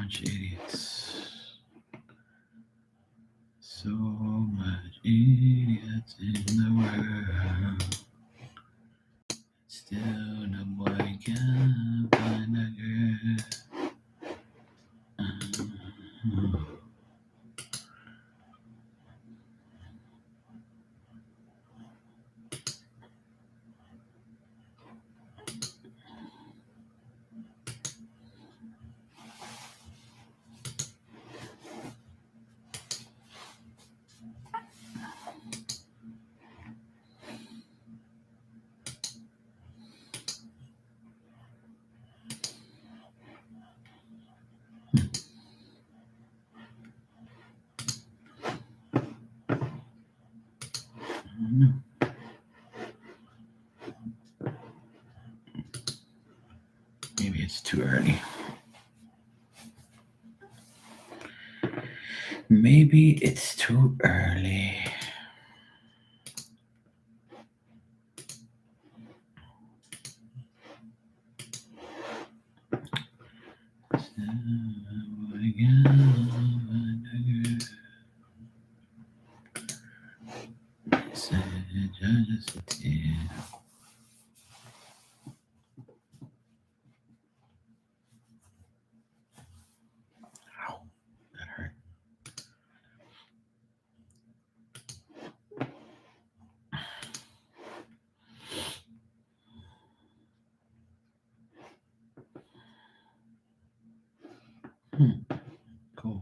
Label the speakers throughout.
Speaker 1: much idiots. So much idiots in the world. Still no boy can find a girl. Maybe it's too early. Maybe it's too early. Ow, that hurt. Cool.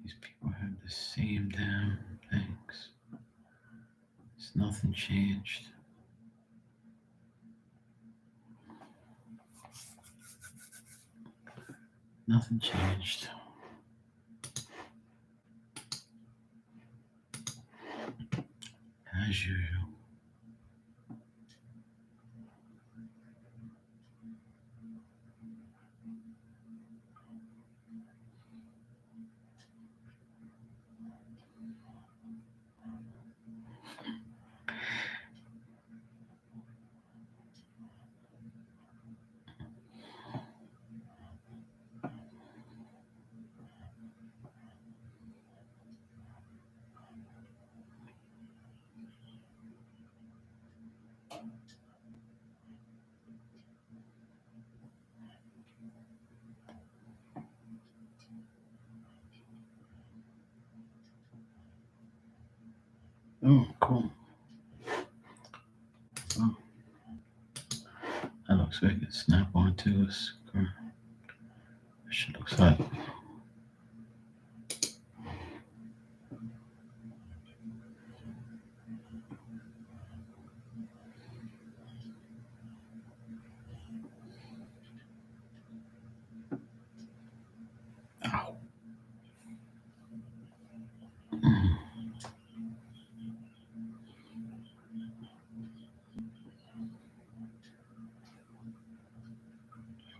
Speaker 1: These people have the same damn things. It's nothing changed. Nothing changed. As usual. Oh, cool. Oh. That looks like it snap onto a screw. That shit looks like. Ow.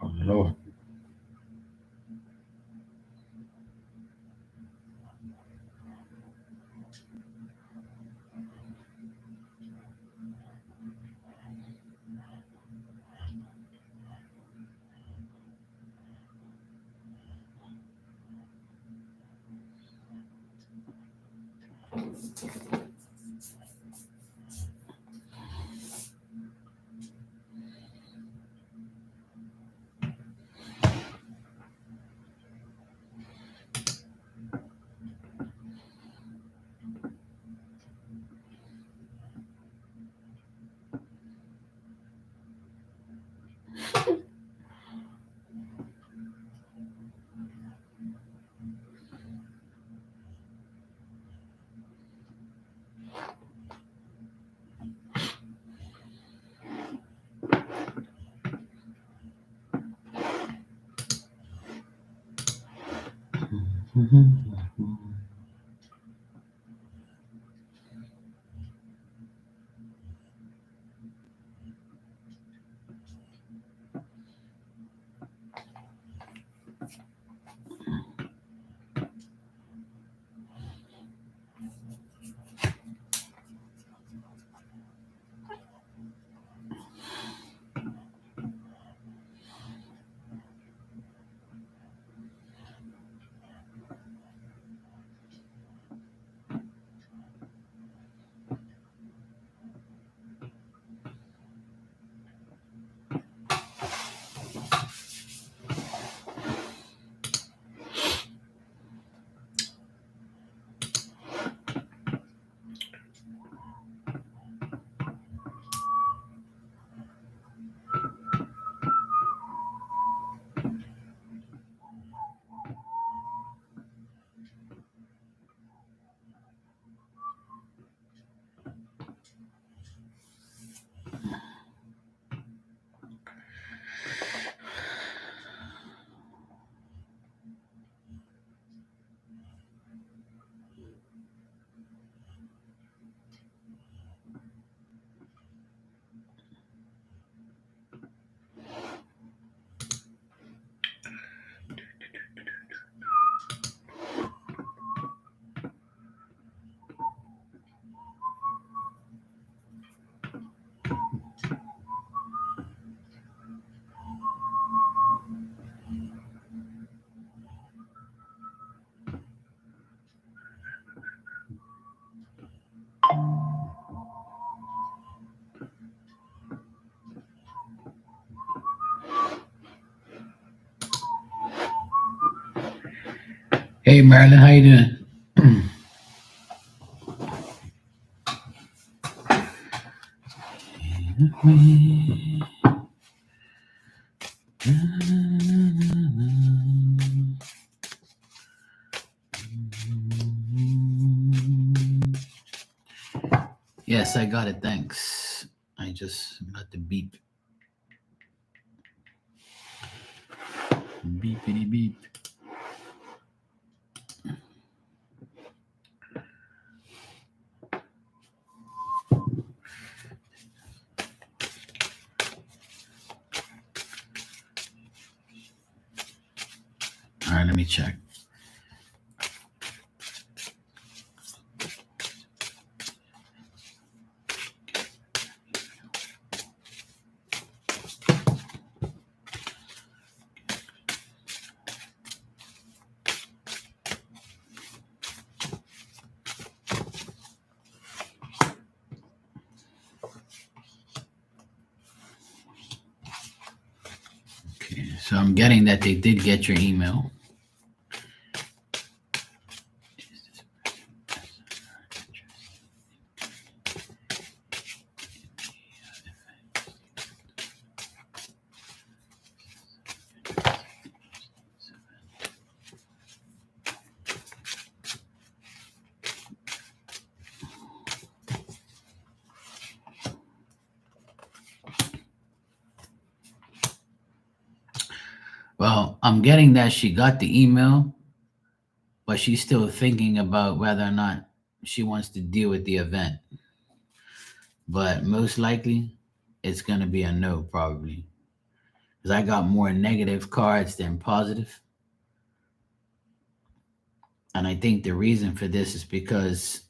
Speaker 1: Oh, Lord. Hey Marilyn, how you doing? Yes, I got it. Thanks. I just got the beep. Beepity beep. All right, let me check. Okay, so I'm getting that they did get your email. Well, I'm getting that she got the email, but she's still thinking about whether or not she wants to deal with the event. But most likely, it's going to be a no, probably. Because I got more negative cards than positive. And I think the reason for this is because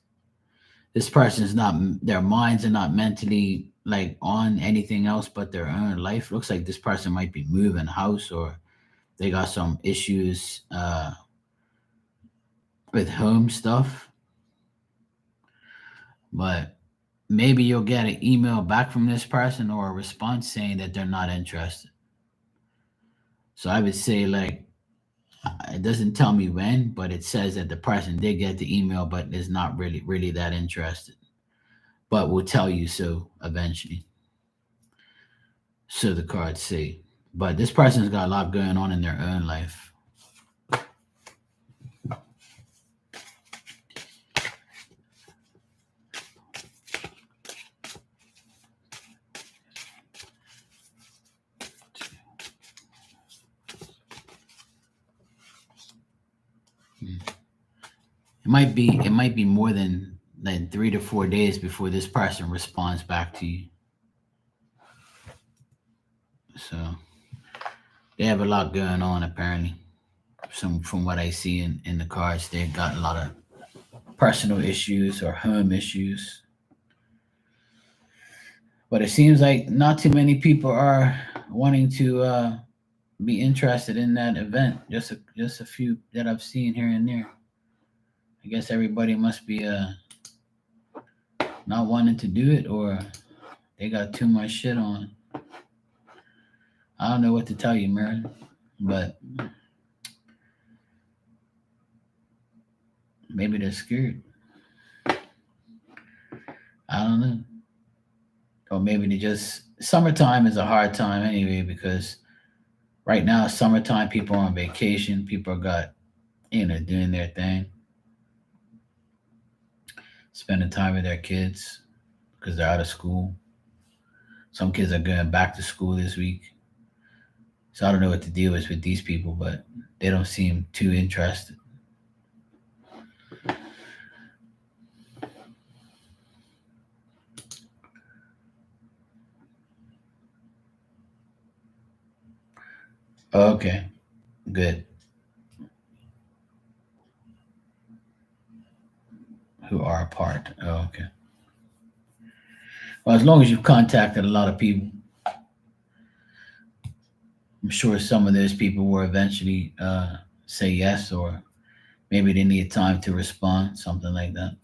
Speaker 1: this person is not, their minds are not mentally like on anything else but their own life. Looks like this person might be moving house, or they got some issues with home stuff. But maybe you'll get an email back from this person or a response saying that they're not interested. So I would say, like, it doesn't tell me when, but it says that the person did get the email, but is not really that interested. But will tell you so eventually. So the cards say. But this person's got a lot going on in their own life. it might be more than 3 to 4 days before this person responds back to you. So they have a lot going on apparently. From what I see in the cards, they've got a lot of personal issues or home issues. But it seems like not too many people are wanting to be interested in that event. Just a few that I've seen here and there. I guess everybody must be not wanting to do it, or they got too much shit on. I don't know what to tell you, Marilyn, but maybe they're scared. I don't know. Or maybe they just summertime is a hard time anyway because right now summertime people are on vacation, people got doing their thing, spending time with their kids because they're out of school. Some kids are going back to school this week. So I don't know what the deal is with these people, but they don't seem too interested. Okay, good. Who are apart. Oh, okay. Well, as long as you've contacted a lot of people, I'm sure some of those people will eventually say yes, or maybe they need time to respond, something like that.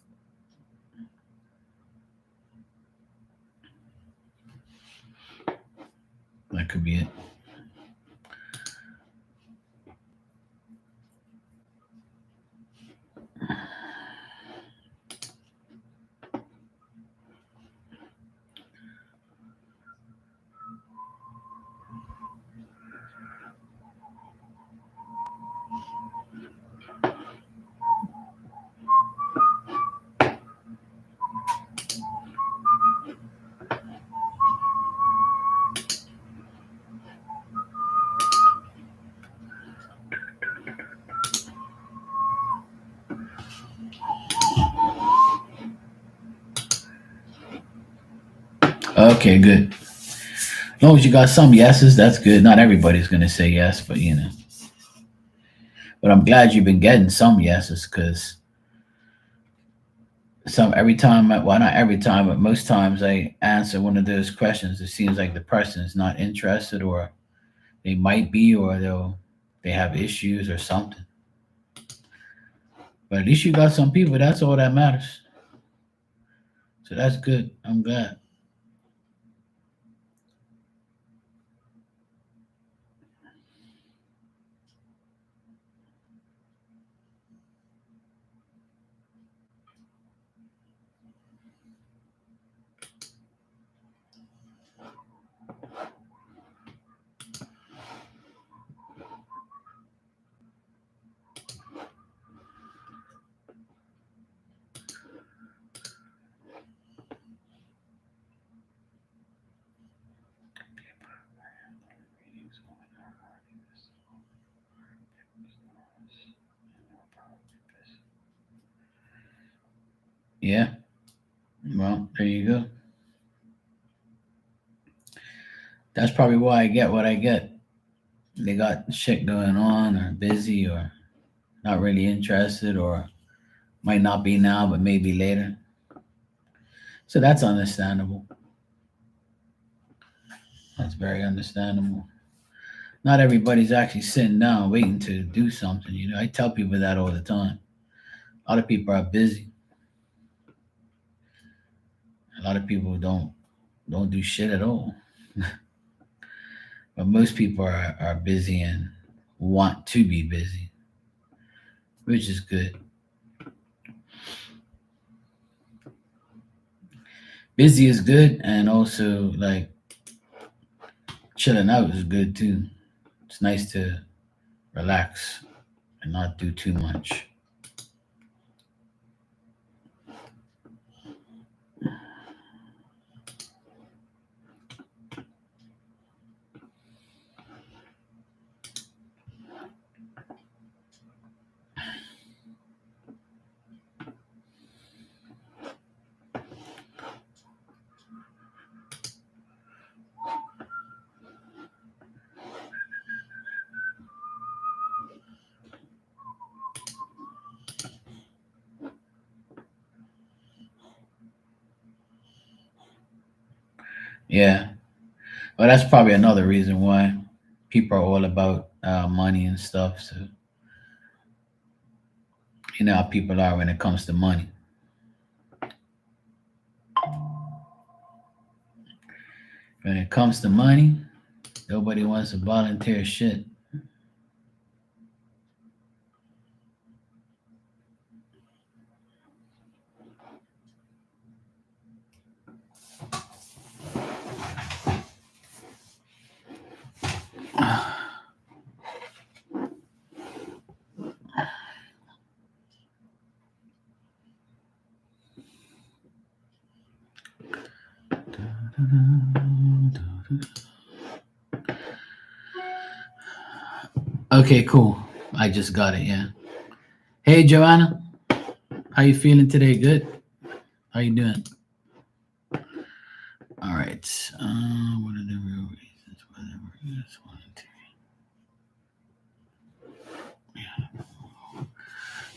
Speaker 1: That could be it. Okay, good. As long as you got some yeses, that's good. Not everybody's gonna say yes, but But I'm glad you've been getting some yeses because some every time, well, not every time, but most times I answer one of those questions, it seems like the person is not interested, or they might be, or they have issues or something. But at least you got some people. That's all that matters. So that's good. I'm glad. Yeah. Well, there you go. That's probably why I get what I get. They got shit going on, or busy, or not really interested, or might not be now, but maybe later. So that's understandable. That's very understandable. Not everybody's actually sitting down waiting to do something. I tell people that all the time. A lot of people are busy. A lot of people don't do shit at all. But most people are busy and want to be busy, which is good. Busy is good, and also like chilling out is good too. It's nice to relax and not do too much. Yeah. Well, that's probably another reason why people are all about money and stuff. So you know how people are when it comes to money. When it comes to money, nobody wants to volunteer shit. Okay, cool. I just got it. Yeah. Hey, Joanna, how you feeling today? Good. How you doing? All right. What are the real reasons? Whatever. Yes, one, two.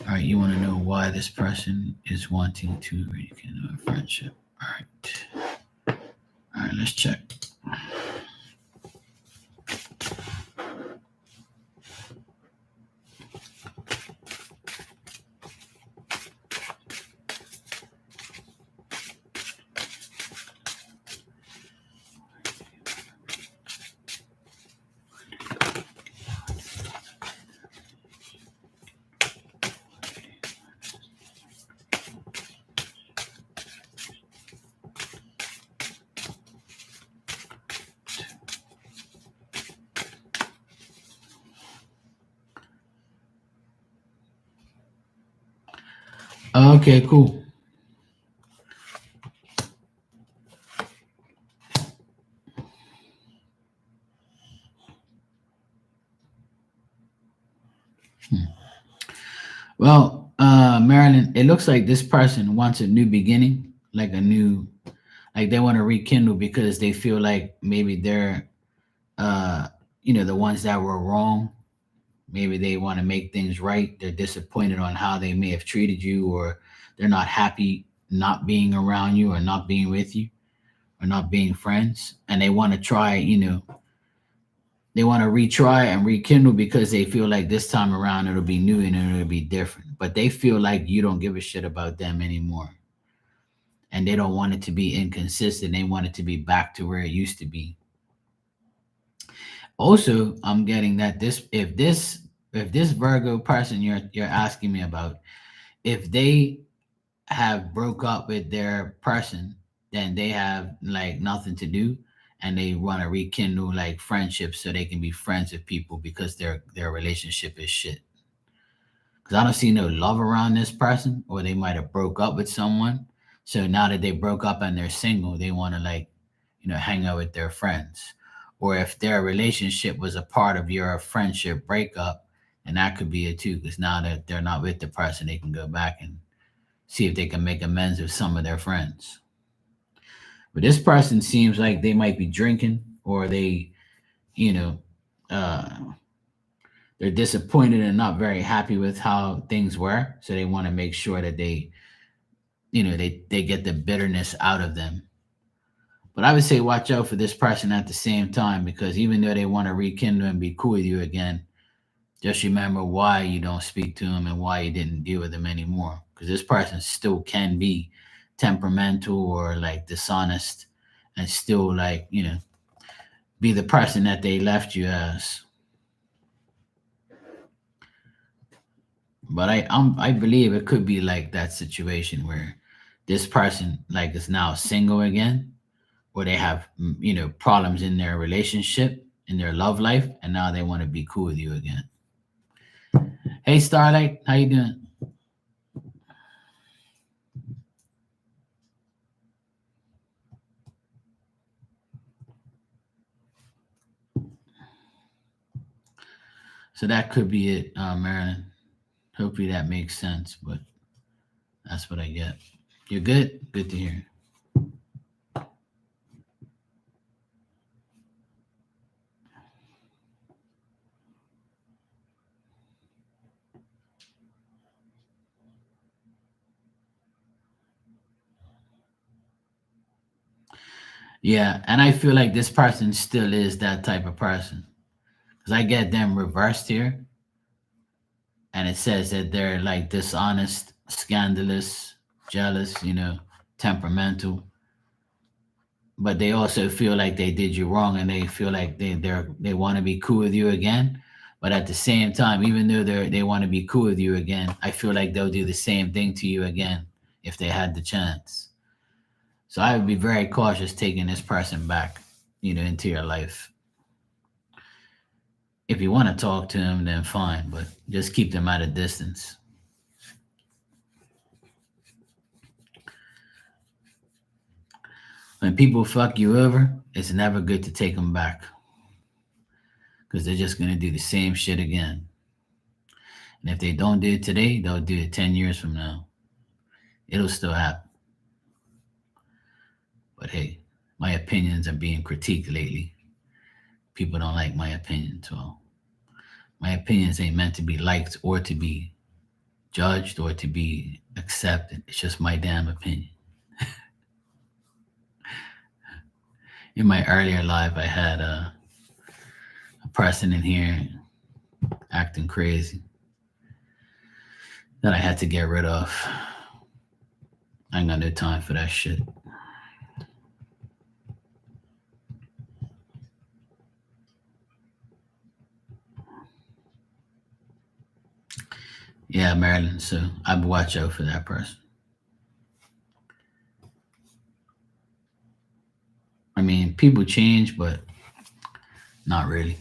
Speaker 1: All right. You want to know why this person is wanting to rekindle a friendship? All right. All right. Let's check. Okay. Cool. Well, Marilyn, it looks like this person wants a new beginning, like a new, like they want to rekindle because they feel like maybe they're, uh, the ones that were wrong. Maybe they want to make things right. They're disappointed on how they may have treated you, or they're not happy not being around you, or not being with you, or not being friends. And they want to try, they want to retry and rekindle because they feel like this time around it'll be new and it'll be different. But they feel like you don't give a shit about them anymore. And they don't want it to be inconsistent. They want it to be back to where it used to be. Also, I'm getting that this Virgo person you're asking me about, if they have broke up with their person, then they have like nothing to do, and they want to rekindle like friendships so they can be friends with people because their relationship is shit. Because I don't see no love around this person, or they might have broke up with someone. So now that they broke up and they're single, they want to like, hang out with their friends. Or if their relationship was a part of your friendship breakup, and that could be it too. Because now that they're not with the person, they can go back and see if they can make amends with some of their friends. But this person seems like they might be drinking, or they, you know, uh, they're disappointed and not very happy with how things were. So they want to make sure that they get the bitterness out of them. But I would say watch out for this person at the same time, because even though they want to rekindle and be cool with you again, just remember why you don't speak to them and why you didn't deal with them anymore. Because this person still can be temperamental or like dishonest, and still like, be the person that they left you as. But I believe it could be like that situation where this person like is now single again, or they have problems in their relationship, in their love life, and now they want to be cool with you again. Hey Starlight, how you doing? So that could be it, Marilyn. Hopefully that makes sense, but that's what I get. You're good? Good to hear. Yeah, and I feel like this person still is that type of person because I get them reversed here, and it says that they're like dishonest, scandalous, jealous, temperamental, but they also feel like they did you wrong, and they feel like they want to be cool with you again. But at the same time, even though they want to be cool with you again, I feel like they'll do the same thing to you again if they had the chance. So I would be very cautious taking this person back, into your life. If you want to talk to them, then fine, but just keep them at a distance. When people fuck you over, it's never good to take them back because they're just going to do the same shit again. And if they don't do it today, they'll do it 10 years from now. It'll still happen. But hey, my opinions are being critiqued lately. People don't like my opinions. Well, my opinions ain't meant to be liked or to be judged or to be accepted. It's just my damn opinion. In my earlier life, I had a person in here acting crazy that I had to get rid of. I ain't got no time for that shit. Yeah, Marilyn. So I'd watch out for that person. I mean, people change, but not really.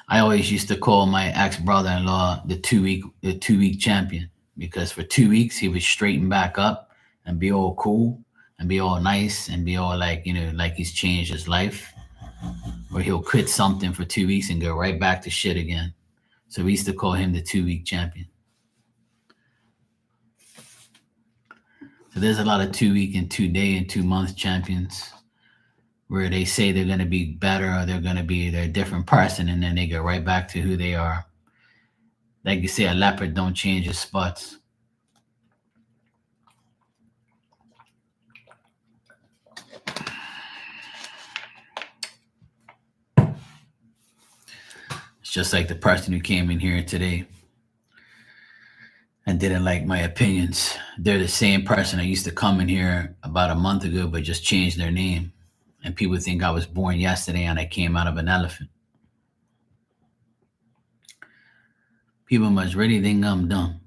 Speaker 1: I always used to call my ex brother-in-law the 2 week champion because for 2 weeks he would straighten back up and be all cool and be all nice and be all like like he's changed his life. Or he'll quit something for 2 weeks and go right back to shit again. So we used to call him the 2 week champion. So there's a lot of 2 week and 2 day and 2 month champions where they say they're going to be better or they're a different person and then they go right back to who they are. Like you say, a leopard don't change his spots. It's just like the person who came in here today and didn't like my opinions. They're the same person that used to come in here about a month ago but just changed their name. And people think I was born yesterday and I came out of an elephant. People must really think I'm dumb.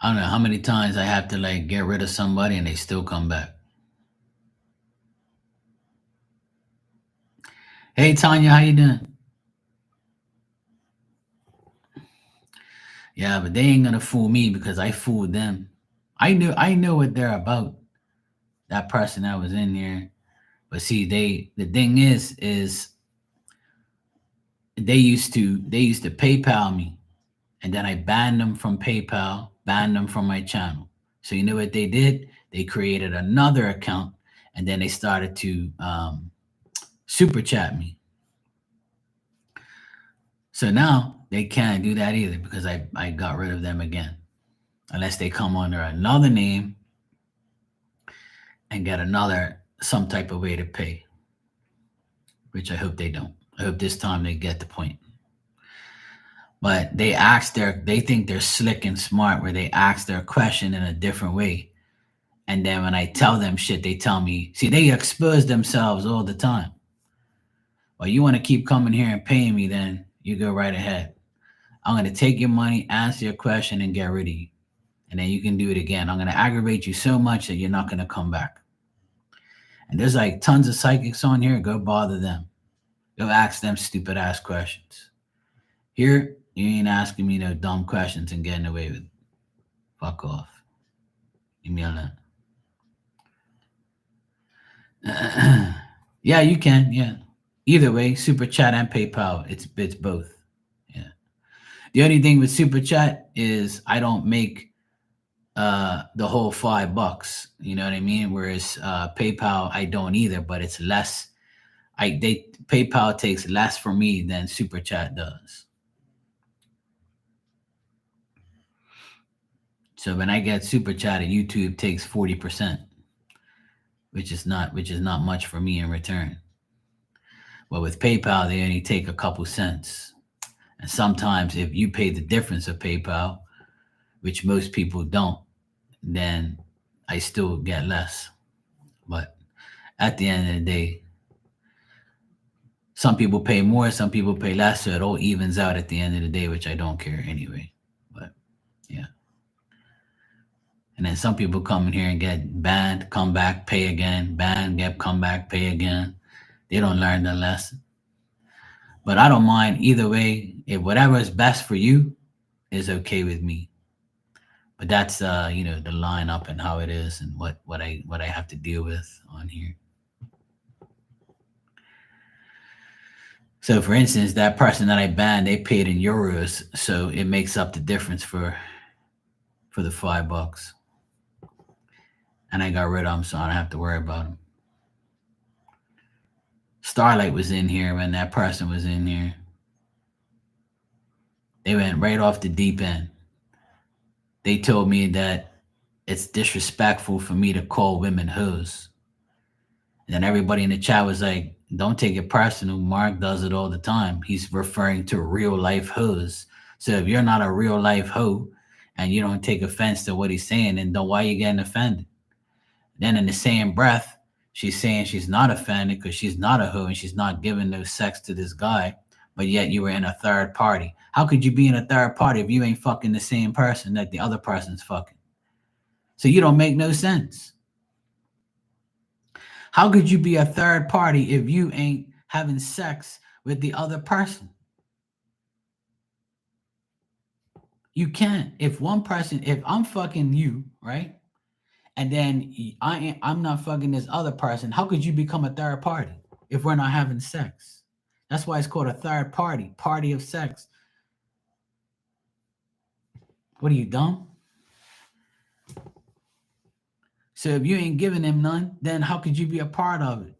Speaker 1: I don't know how many times I have to like get rid of somebody and they still come back. Hey Tanya, how you doing? Yeah, but they ain't gonna fool me because I fooled them. I know what they're about. That person that was in there. But see, the thing is they used to PayPal me, and then I banned them from PayPal, banned them from my channel. So you know what they did? They created another account, and then they started to super chat me. So now they can't do that either because I got rid of them again, unless they come under another name and get another some type of way to pay, which I hope they don't. I hope this time they get the point. But they think they're slick and smart where they ask their question in a different way. And then when I tell them shit, they tell me, see, they expose themselves all the time. Well, you want to keep coming here and paying me, then you go right ahead. I'm going to take your money, answer your question, and get rid of you. And then you can do it again. I'm going to aggravate you so much that you're not going to come back. And there's like tons of psychics on here. Go bother them. Go ask them stupid ass questions. Here, you ain't asking me no dumb questions and getting away with it. Fuck off. Leave me alone. Yeah, you can. Yeah. Either way, super chat and PayPal. It's both. Yeah. The only thing with super chat is I don't make the whole $5. You know what I mean? Whereas PayPal I don't either, but it's less. They PayPal takes less for me than super chat does. So when I get super chatted, YouTube takes 40%, which is not much for me in return. But with PayPal, they only take a couple cents. And sometimes if you pay the difference of PayPal, which most people don't, then I still get less. But at the end of the day, some people pay more, some people pay less, so it all evens out at the end of the day, which I don't care anyway. But yeah. And then some people come in here and get banned, come back, pay again, banned, get come back, pay again. They don't learn the lesson. But I don't mind either way. If whatever is best for you is okay with me. But that's the lineup and how it is and what I have to deal with on here. So for instance, that person that I banned, they paid in euros, so it makes up the difference for the $5. And I got rid of them, so I don't have to worry about them. Starlight was in here when that person was in here. They went right off the deep end. They told me that it's disrespectful for me to call women hoes. And then everybody in the chat was like, don't take it personal. Mark does it all the time. He's referring to real life hoes. So if you're not a real life hoe and you don't take offense to what he's saying, then why are you getting offended? Then in the same breath, she's saying she's not offended because she's not a hoe and she's not giving no sex to this guy, but yet you were in a third party. How could you be in a third party if you ain't fucking the same person that the other person's fucking? So you don't make no sense. How could you be a third party if you ain't having sex with the other person? You can't. If I'm fucking you, right? And then I'm not fucking this other person, how could you become a third party if we're not having sex? That's why it's called a third party of sex. What are you, dumb? So if you ain't giving him none, then how could you be a part of it?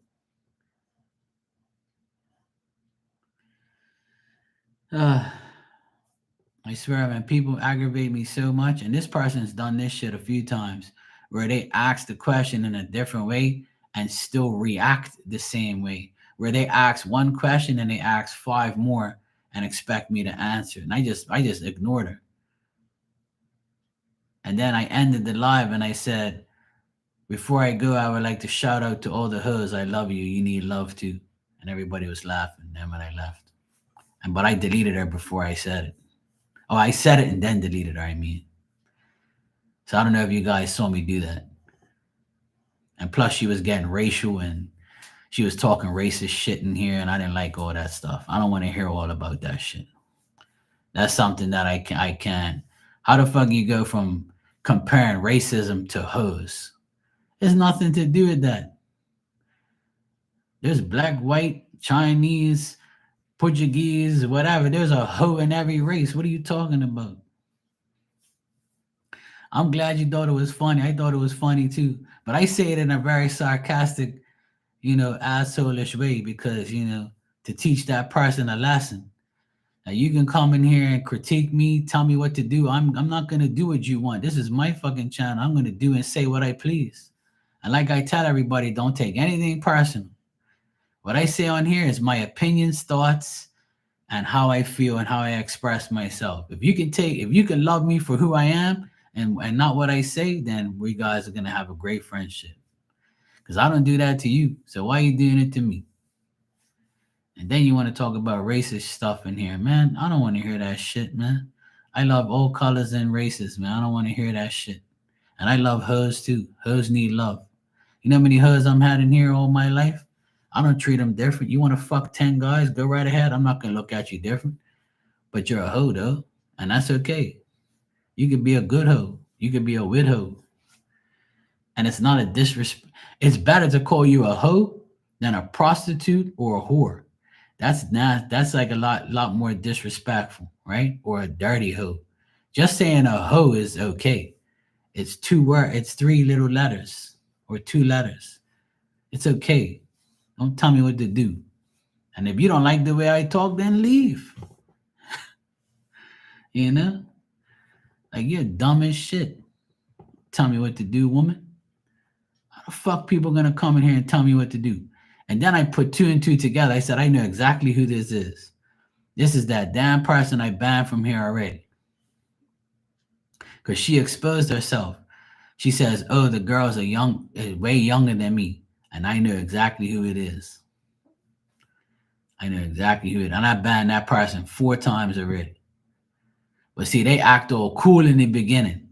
Speaker 1: I swear, man, people aggravate me so much. And this person's done this shit a few times where they ask the question in a different way and still react the same way. Where they ask one question and they ask 5 more and expect me to answer. And I just ignored her. And then I ended the live and I said, before I go, I would like to shout out to all the hoes. I love you. You need love too. And everybody was laughing. Then when I left. But I deleted her before I said it. Oh, I said it and then deleted her, I mean. So I don't know if you guys saw me do that. And plus she was getting racial and she was talking racist shit in here and I didn't like all that stuff. I don't want to hear all about that shit. That's something that I can't. How the fuck you go from comparing racism to hoes? There's nothing to do with that. There's black, white, Chinese, Portuguese, whatever. There's a hoe in every race. What are you talking about? I'm glad you thought it was funny. I thought it was funny too. But I say it in a very sarcastic, asshole-ish way because, to teach that person a lesson. Now you can come in here and critique me, tell me what to do. I'm not gonna do what you want. This is my fucking channel. I'm gonna do and say what I please. And like I tell everybody, don't take anything personal. What I say on here is my opinions, thoughts, and how I feel and how I express myself. If you can love me for who I am and not what I say, then we guys are gonna have a great friendship. Because I don't do that to you. So why are you doing it to me? And then you want to talk about racist stuff in here. Man, I don't want to hear that shit, man. I love all colors and races, man. I don't want to hear that shit. And I love hoes too. Hoes need love. You know how many hoes I'm had in here all my life? I don't treat them different. You want to fuck 10 guys? Go right ahead. I'm not going to look at you different. But you're a hoe, though. And that's okay. You could be a good hoe. You could be a wit hoe. And it's not a disrespect. It's better to call you a hoe than a prostitute or a whore. That's like a lot more disrespectful, right? Or a dirty hoe. Just saying a hoe is okay. It's 3 little letters or 2 letters. It's okay. Don't tell me what to do. And if you don't like the way I talk, then leave. Like you're dumb as shit. tell me what to do, woman. How the fuck people gonna come in here and tell me what to do? And then I put two and two together. I said, I know exactly who this is. This is that damn person I banned from here already. Because she exposed herself. She says, oh, the girls are way younger than me. And I know exactly who it is. I know exactly who it is. And I banned that person 4 times already. But see, they act all cool in the beginning.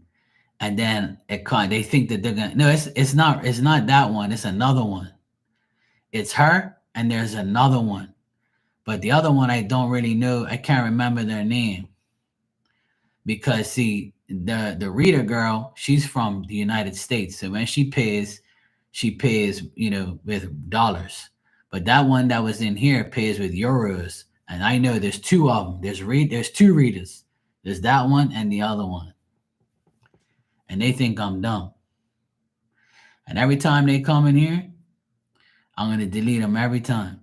Speaker 1: And then they think that they're gonna. No, it's not that one. It's another one. It's her, and there's another one. But the other one I don't really know. I can't remember their name. Because see, the reader girl, she's from the United States. So when she pays, with dollars. But that one that was in here pays with euros. And I know there's 2 of them. There's 2 readers. There's that one and the other one. And they think I'm dumb. And every time they come in here, I'm going to delete them every time.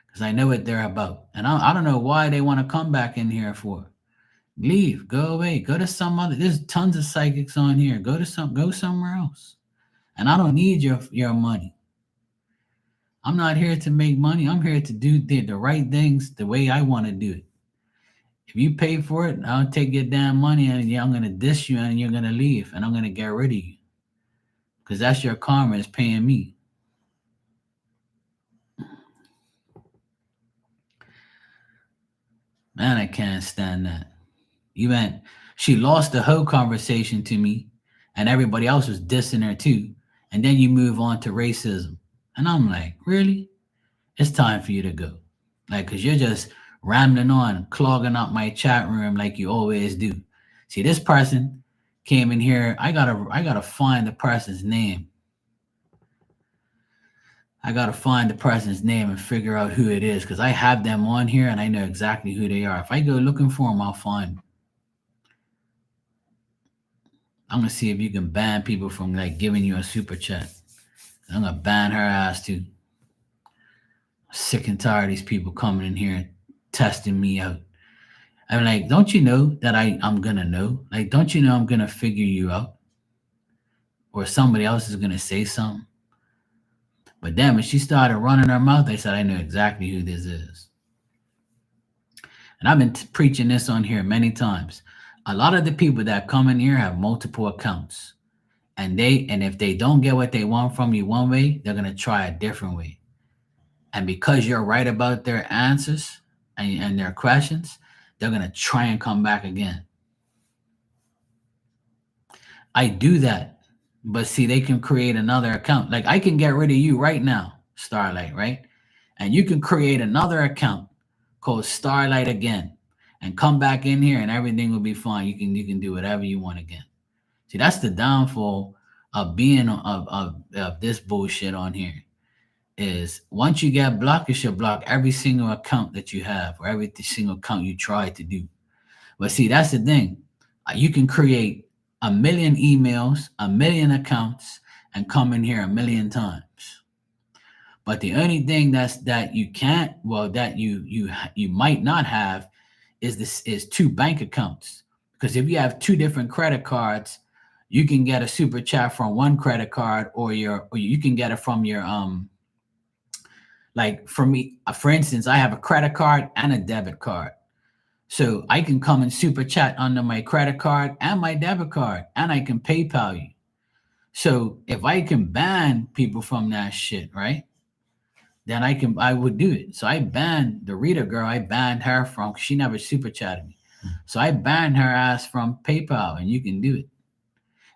Speaker 1: Because I know what they're about. And I don't know why they want to come back in here for. Leave. Go away. Go to some other. There's tons of psychics on here. Go somewhere else. And I don't need your money. I'm not here to make money. I'm here to do the right things the way I want to do it. If you pay for it, I'll take your damn money and I'm going to diss you and you're going to leave and I'm going to get rid of you. Because that's your karma is paying me. Man, I can't stand that. She lost the whole conversation to me and everybody else was dissing her too. And then you move on to racism. And I'm like, really? It's time for you to go. Like, because you're just rambling on, clogging up my chat room like you always do. See, this person came in here. I gotta find the person's name. I gotta find the person's name and figure out who it is because I have them on here and I know exactly who they are. If I go looking for them, I'll find them. I'm gonna see if you can ban people from like giving you a super chat. I'm gonna ban her ass too. I'm sick and tired of these people coming in here and testing me out. I'm like, don't you know that I'm gonna know? Like, don't you know I'm gonna figure you out? Or somebody else is gonna say something. But then when she started running her mouth, I said, I know exactly who this is. And I've been preaching this on here many times. A lot of the people that come in here have multiple accounts. And if they don't get what they want from you one way, they're gonna try a different way. And because you're right about their answers and their questions, they're going to try and come back again. I do that. But see, they can create another account. Like I can get rid of you right now, Starlight, right? And you can create another account called Starlight again and come back in here and everything will be fine. You can do whatever you want again. See, that's the downfall of being of this bullshit on here. Is once you get blocked, you should block every single account that you have or every single account you try to do. But see, that's the thing. You can create 1 million emails, 1 million accounts, and come in here 1 million times. But the only thing that you can't, well, that you might not have is 2 bank accounts. Because if you have 2 different credit cards, you can get a super chat from one credit card or you can get it from your like for me, for instance, I have a credit card and a debit card. So I can come and super chat under my credit card and my debit card, and I can PayPal you. So if I can ban people from that shit, right? Then I would do it. So I banned the reader girl. I banned her from, she never super chatted me. So I banned her ass from PayPal, and you can do it.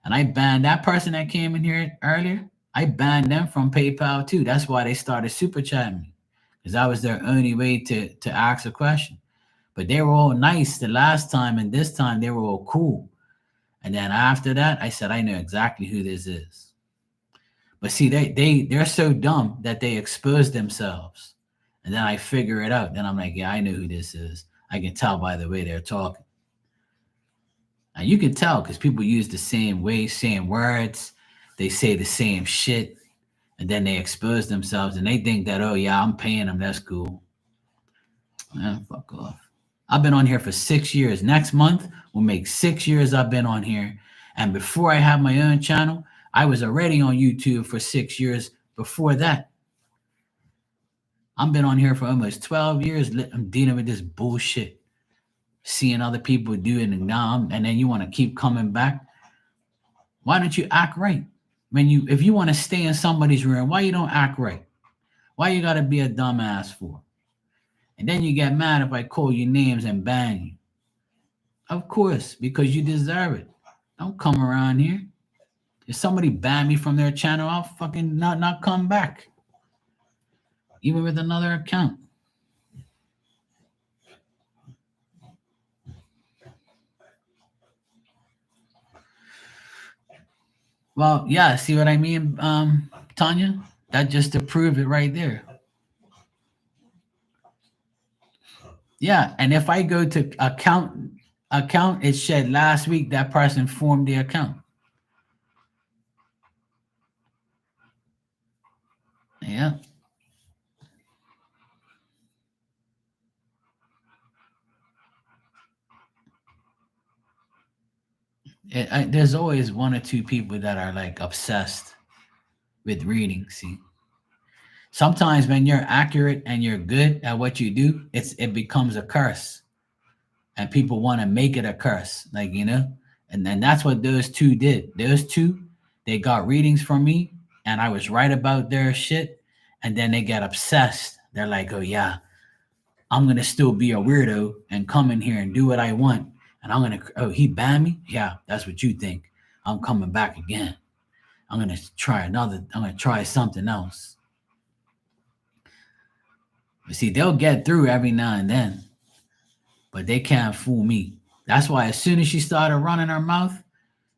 Speaker 1: And I banned that person that came in here earlier. I banned them from PayPal too. That's why they started super chatting me, because that was their only way to ask a question. But they were all nice the last time, and this time they were all cool. And then after that, I said, I know exactly who this is. But see, they're so dumb that they expose themselves. And then I figure it out. Then I'm like, yeah, I know who this is. I can tell by the way they're talking. And you can tell because people use the same way, same words. They say the same shit. And then they expose themselves and they think that, oh, yeah, I'm paying them. That's cool. Man, fuck off. I've been on here for 6 years. Next month will make 6 years I've been on here. And before I had my own channel, I was already on YouTube for 6 years before that. I've been on here for almost 12 years. I'm dealing with this bullshit, seeing other people do it, and then you want to keep coming back. Why don't you act right? If you want to stay in somebody's room, why you don't act right? Why you gotta be a dumbass for? And then you get mad if I call you names and ban you. Of course, because you deserve it. Don't come around here. If somebody ban me from their channel, I'll fucking not come back. Even with another account. Well, yeah, see what I mean, Tanya? That just to prove it right there. Yeah, and if I go to account, it said last week that person formed the account. Yeah. There's always one or two people that are like obsessed with reading. See, sometimes when you're accurate and you're good at what you do, it becomes a curse, and people want to make it a curse, like and then that's what those two did. Those two, they got readings from me, and I was right about their shit, and then they get obsessed. They're like, oh yeah, I'm gonna still be a weirdo and come in here and do what I want. And I'm gonna, oh, he banned me? Yeah, that's what you think. I'm coming back again. I'm gonna try something else. But see, they'll get through every now and then, but they can't fool me. That's why as soon as she started running her mouth,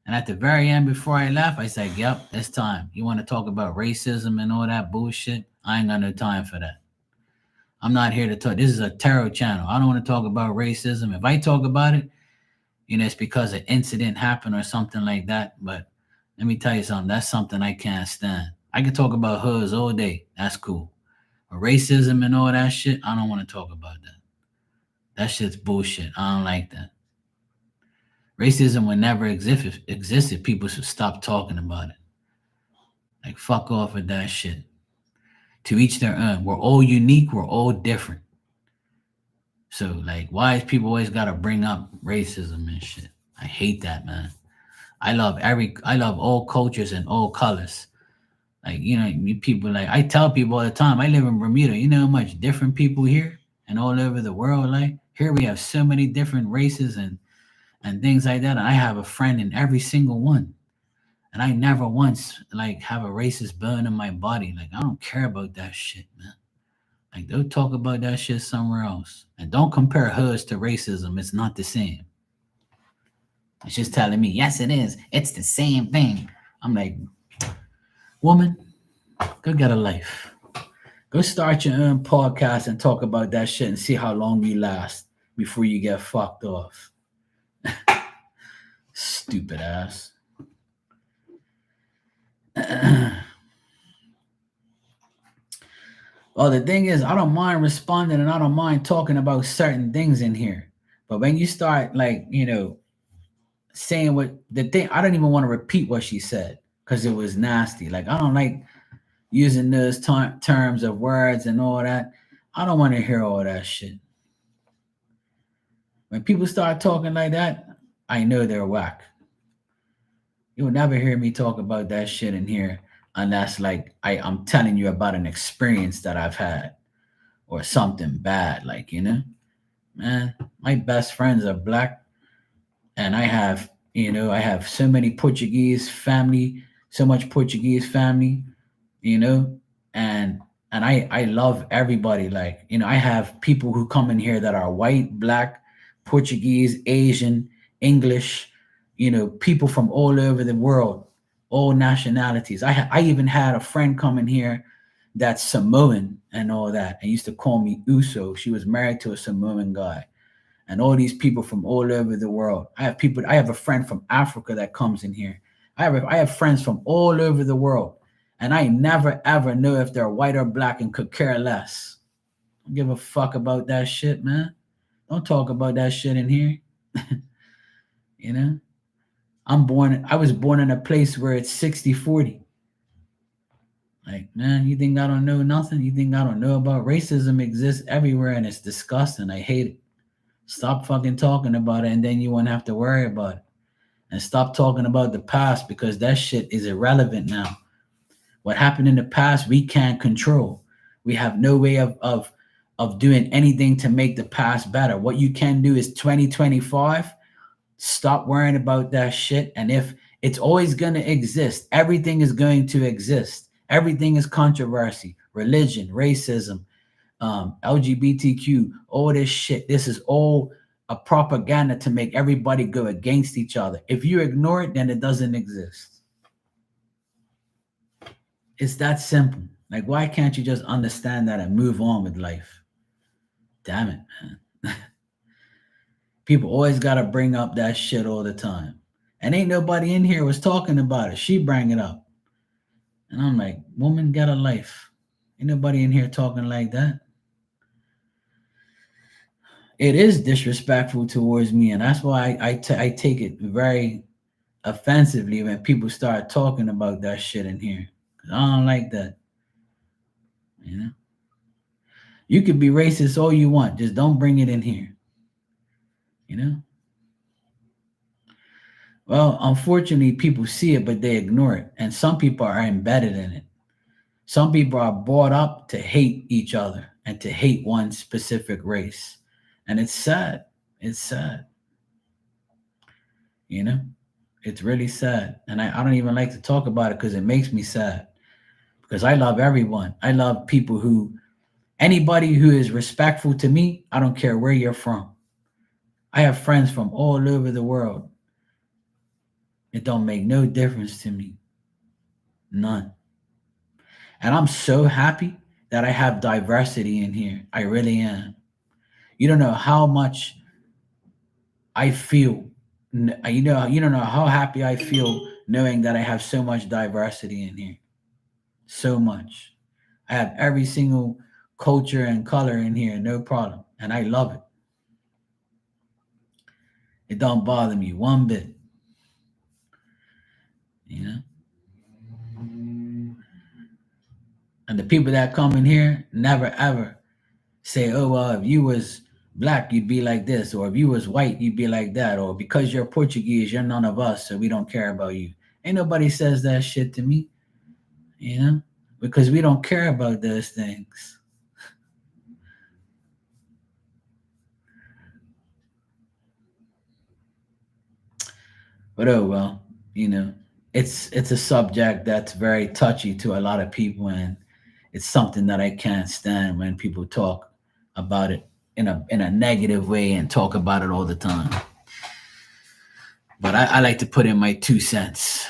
Speaker 1: and at the very end before I left, I said, yep, it's time. You want to talk about racism and all that bullshit? I ain't got no time for that. I'm not here to talk. This is a tarot channel. I don't want to talk about racism. If I talk about it, it's because an incident happened or something like that. But let me tell you something. That's something I can't stand. I can talk about hoods all day. That's cool. But racism and all that shit, I don't want to talk about that. That shit's bullshit. I don't like that. Racism would never exist if people should stop talking about it. Like, fuck off with that shit. To each their own. We're all unique. We're all different. So, like, why is people always got to bring up racism and shit? I hate that, man. I love all cultures and all colors. Like, people, like, I tell people all the time, I live in Bermuda. You know how much different people here and all over the world? Like, here we have so many different races and things like that. And I have a friend in every single one. And I never once, like, have a racist bone in my body. Like, I don't care about that shit, man. Like, they'll talk about that shit somewhere else. And don't compare hoods to racism. It's not the same. It's just telling me, yes, it is. It's the same thing. I'm like, woman, go get a life. Go start your own podcast and talk about that shit and see how long you last before you get fucked off. Stupid ass. Well, the thing is, I don't mind responding and I don't mind talking about certain things in here. But when you start, like, saying what the thing, I don't even want to repeat what she said because it was nasty. Like, I don't like using those terms of words and all that. I don't want to hear all that shit. When people start talking like that, I know they're whack. You'll never hear me talk about that shit in here unless, like, I'm telling you about an experience that I've had or something bad. Like, man, my best friends are black, and I have so many Portuguese family, so much Portuguese family, and I love everybody. Like, I have people who come in here that are white, black, Portuguese, Asian, English, people from all over the world, all nationalities. I even had a friend come in here that's Samoan and all that, and used to call me Uso. She was married to a Samoan guy. And all these people from all over the world. I have a friend from Africa that comes in here. I have friends from all over the world. And I never ever know if they're white or black and could care less. Don't give a fuck about that shit, man. Don't talk about that shit in here. I was born in a place where it's 60-40. Like, man, you think I don't know nothing? You think I don't know about racism exists everywhere and it's disgusting. I hate it. Stop fucking talking about it and then you won't have to worry about it. And stop talking about the past because that shit is irrelevant now. What happened in the past, we can't control. We have no way of doing anything to make the past better. What you can do is 2025, stop worrying about that shit. And if it's always going to exist, everything is going to exist. Everything is controversy, religion, racism, LGBTQ, all this shit. This is all a propaganda to make everybody go against each other. If you ignore it, then it doesn't exist. It's that simple. Like, why can't you just understand that and move on with life? Damn it, man. People always got to bring up that shit all the time. And ain't nobody in here was talking about it. She bring it up. And I'm like, woman, get a life. Ain't nobody in here talking like that. It is disrespectful towards me. And that's why I take it very offensively when people start talking about that shit in here. 'Cause I don't like that. You know? You could be racist all you want. Just don't bring it in here. You know? Well, unfortunately, people see it, but they ignore it. And some people are embedded in it. Some people are brought up to hate each other and to hate one specific race. And it's sad. It's sad. You know? It's really sad. And I don't even like to talk about it because it makes me sad. Because I love everyone. I love people anybody who is respectful to me, I don't care where you're from. I have friends from all over the world. It don't make no difference to me. None. And I'm so happy that I have diversity in here. I really am. You don't know how much I feel. You don't know how happy I feel knowing that I have so much diversity in here. So much. I have every single culture and color in here, no problem. And I love it. It don't bother me one bit. You know? And the people that come in here never ever say, oh, well, if you was black, you'd be like this, or if you was white, you'd be like that, or because you're Portuguese, you're none of us, so we don't care about you. Ain't nobody says that shit to me, you know, because we don't care about those things. But oh well, you know, it's a subject that's very touchy to a lot of people, and it's something that I can't stand when people talk about it in a negative way and talk about it all the time. But I like to put in my 2 cents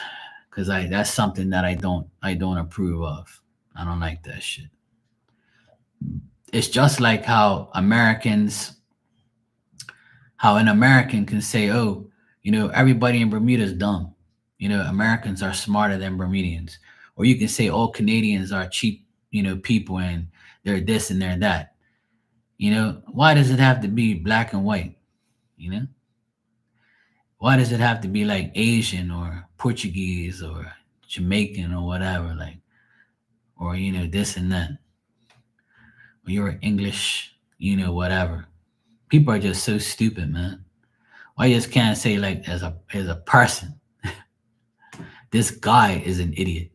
Speaker 1: because I that's something that I don't approve of. I don't like that shit. It's just like how an American can say, oh, everybody in Bermuda is dumb. Americans are smarter than Bermudians. Or you can say all Canadians are cheap, people and they're this and they're that. Why does it have to be black and white? You know? Why does it have to be like Asian or Portuguese or Jamaican or whatever, like, or this and that? Or you're English, whatever. People are just so stupid, man. Why you just can't say like as a person, this guy is an idiot,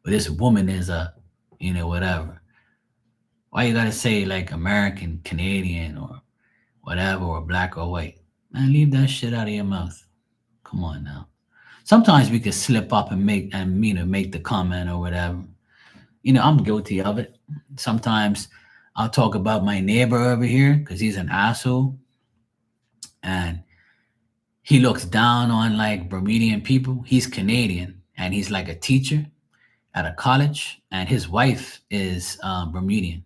Speaker 1: or this woman is a, whatever. Why you gotta say like American, Canadian, or whatever, or black or white? Man, leave that shit out of your mouth. Come on now. Sometimes we could slip up and make the comment or whatever. I'm guilty of it. Sometimes I'll talk about my neighbor over here because he's an asshole, and he looks down on like Bermudian people. He's Canadian and he's like a teacher at a college, and his wife is Bermudian,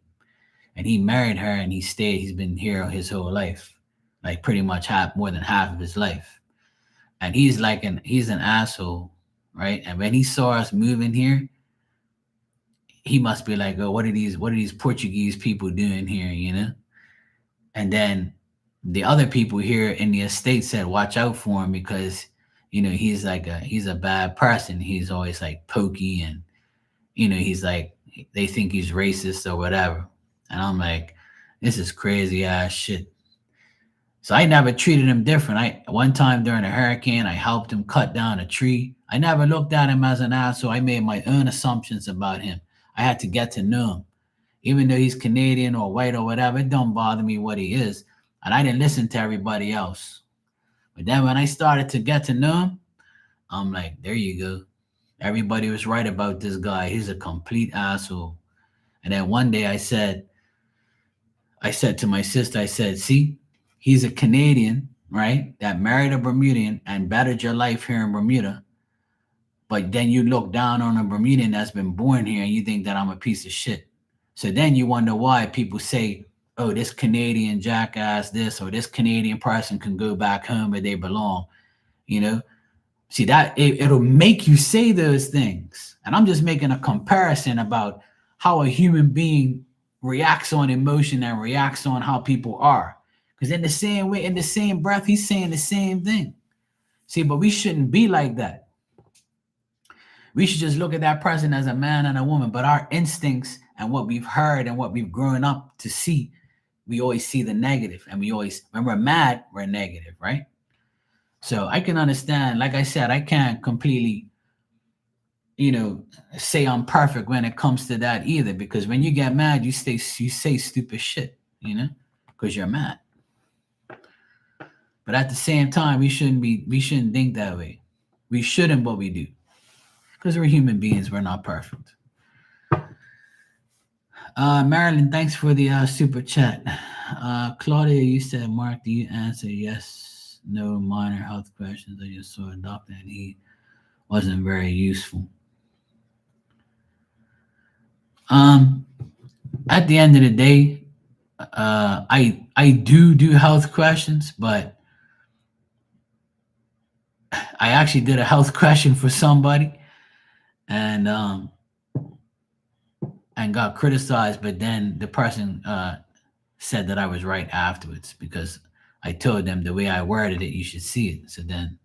Speaker 1: and he married her and he's been here his whole life, like pretty much more than half of his life. And he's an asshole, right? And when he saw us moving here, he must be like, oh, what are these Portuguese people doing here? And then the other people here in the estate said, watch out for him because he's he's a bad person. He's always like pokey, and he's like, they think he's racist or whatever. And I'm like, this is crazy ass shit. So I never treated him different. I One time during a hurricane, I helped him cut down a tree. I never looked at him as an asshole. I made my own assumptions about him. I had to get to know him. Even though he's Canadian or white or whatever, it don't bother me what he is. And I didn't listen to everybody else. But then when I started to get to know him, I'm like, there you go. Everybody was right about this guy. He's a complete asshole. And then one day I said to my sister, I said, see, he's a Canadian, right? That married a Bermudian and bettered your life here in Bermuda. But then you look down on a Bermudian that's been born here and you think that I'm a piece of shit. So then you wonder why people say, oh, this Canadian jackass this, or this Canadian person can go back home where they belong. You know, see that it'll make you say those things. And I'm just making a comparison about how a human being reacts on emotion and reacts on how people are. Because in the same way, in the same breath, he's saying the same thing. See, but we shouldn't be like that. We should just look at that person as a man and a woman. But our instincts and what we've heard and what we've grown up to see, we always see the negative. And we always, when we're mad, we're negative, right? So I can understand, like I said, I can't completely, say I'm perfect when it comes to that either. Because when you get mad, you say stupid shit, because you're mad. But at the same time, we shouldn't think that way. We shouldn't, but we do. Because we're human beings, we're not perfect. Marilyn, thanks for the super chat. Claudia, you said, Mark, do you answer yes, no minor health questions? I just saw a doctor and he wasn't very useful. At the end of the day, I do health questions, but I actually did a health question for somebody, and got criticized. But then the person said that I was right afterwards because I told them the way I worded it, you should see it. So then,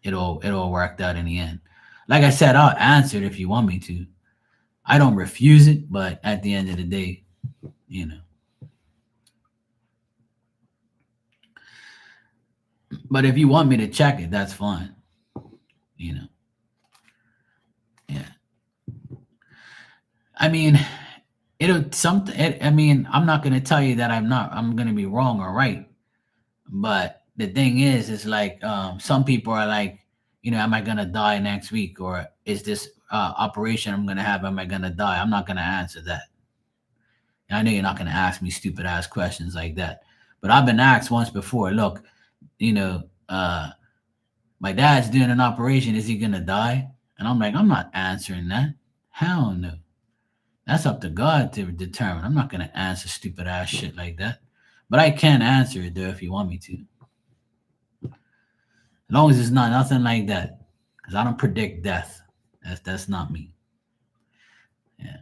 Speaker 1: it all worked out in the end. Like I said, I'll answer it if you want me to. I don't refuse it, but at the end of the day, But if you want me to check it, that's fine. Yeah. I mean, I'm not going to tell you that I'm going to be wrong or right. But the thing is like, some people are like, am I going to die next week? Or is this operation I'm going to have, am I going to die? I'm not going to answer that. I know you're not going to ask me stupid ass questions like that. But I've been asked once before, look, my dad's doing an operation. Is he going to die? And I'm like, I'm not answering that. Hell no. That's up to God to determine. I'm not going to answer stupid ass shit like that. But I can answer it, though, if you want me to. As long as it's not nothing like that. Because I don't predict death. That's not me. Yeah.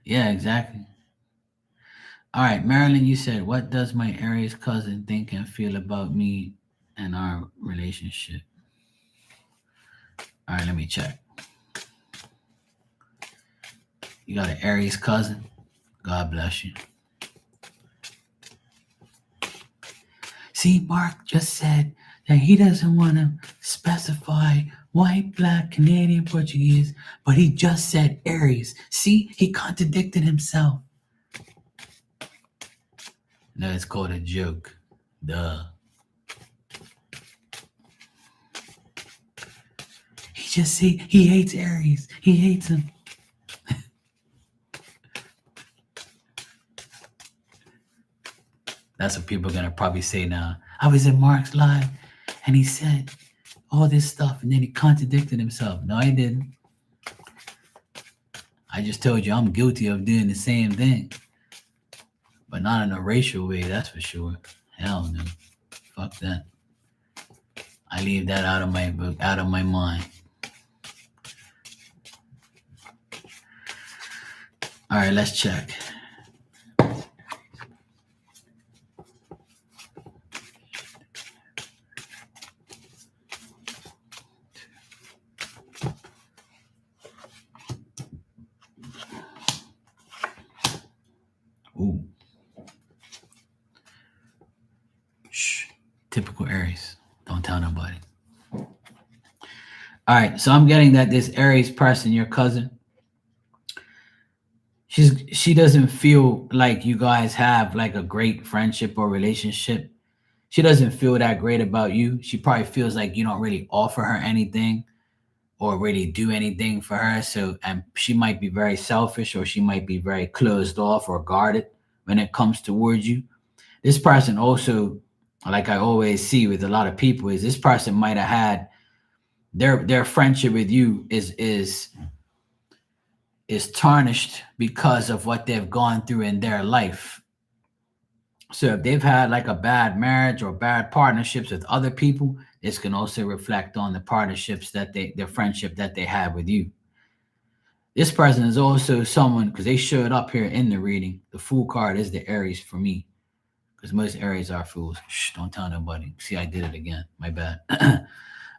Speaker 1: Yeah, exactly. All right, Marilyn, you said, what does my Aries cousin think and feel about me and our relationship? All right, let me check. You got an Aries cousin? God bless you. See, Mark just said that he doesn't want to specify white, black, Canadian, Portuguese, but he just said Aries. See, he contradicted himself. No, it's called a joke. Duh. He just said he hates Aries. He hates him. That's what people are going to probably say now. I was in Mark's live and he said all this stuff and then he contradicted himself. No, I didn't. I just told you I'm guilty of doing the same thing. But not in a racial way, that's for sure. Hell no. Fuck that. I leave that out of my book, out of my mind. All right, let's check. Typical Aries. Don't tell nobody. All right, so I'm getting that this Aries person, your cousin, she doesn't feel like you guys have like a great friendship or relationship. She doesn't feel that great about you. She probably feels like you don't really offer her anything or really do anything for her. So, and she might be very selfish or she might be very closed off or guarded when it comes towards you. This person also, like I always see with a lot of people, is this person might have had their friendship with you is tarnished because of what they've gone through in their life. So if they've had like a bad marriage or bad partnerships with other people, this can also reflect on the partnerships that their friendship that they had with you. This person is also someone because they showed up here in the reading. The Fool card is the Aries for me because most Aries are fools. Shh, don't tell nobody. See, I did it again. My bad.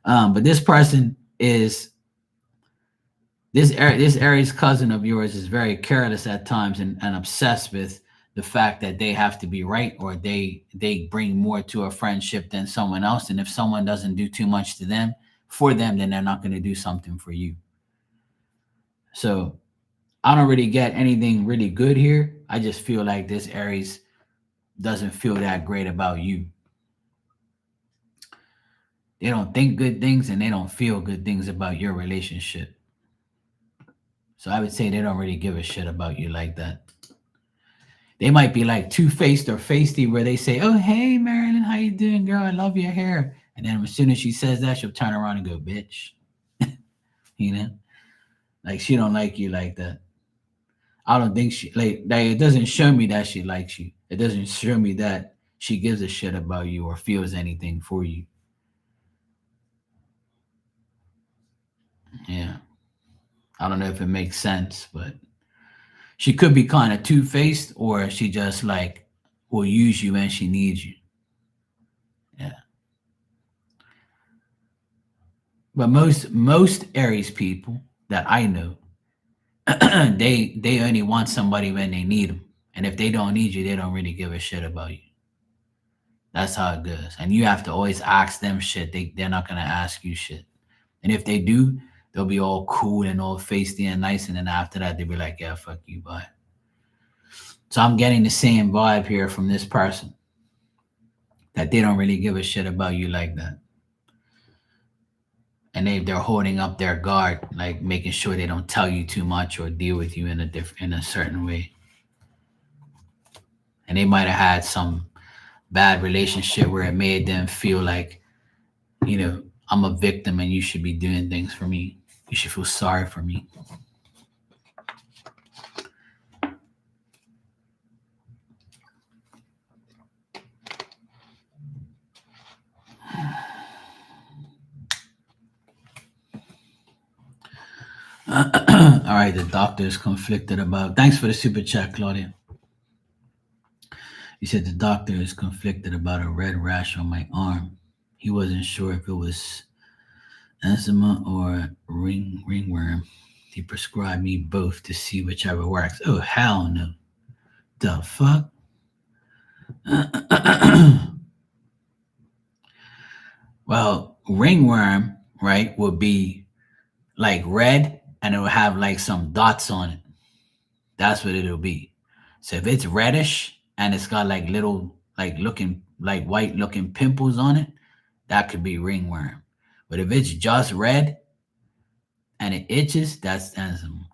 Speaker 1: But this person is this Aries cousin of yours is very careless at times and obsessed with the fact that they have to be right or they bring more to a friendship than someone else. And if someone doesn't do too much to them for them, then they're not going to do something for you. So I don't really get anything really good here. I just feel like this Aries doesn't feel that great about you. They don't think good things and they don't feel good things about your relationship. So I would say they don't really give a shit about you like that. They might be like two-faced or feisty where they say, "Oh, hey, Marilyn, how you doing, girl? I love your hair." And then as soon as she says that, she'll turn around and go, "Bitch." You know? Like she don't like you like that. I don't think she like it doesn't show me that she likes you. It doesn't show me that she gives a shit about you or feels anything for you. Yeah. I don't know if it makes sense, but she could be kind of two-faced or she just like will use you when she needs you. Yeah. But most Aries people that I know, they only want somebody when they need them, and if they don't need you, they don't really give a shit about you. That's how it goes, and you have to always ask them shit. They're not gonna ask you shit, and if they do, they'll be all cool and all feisty and nice, and then after that, they'll be like, "Yeah, fuck you, bye." So I'm getting the same vibe here from this person that they don't really give a shit about you like that. And they're holding up their guard, like making sure they don't tell you too much or deal with you in a certain way. And they might have had some bad relationship where it made them feel like, I'm a victim and you should be doing things for me. You should feel sorry for me. All right, the doctor is conflicted about. Thanks for the super chat, Claudia. He said the doctor is conflicted about a red rash on my arm. He wasn't sure if it was eczema or ringworm. He prescribed me both to see whichever works. Oh hell no! The fuck? Well, ringworm, right, would be like red and it will have like some dots on it. That's what it'll be. So if it's reddish and it's got like little like looking like white looking pimples on it, that could be ringworm. But if it's just red and it itches, that's eczema.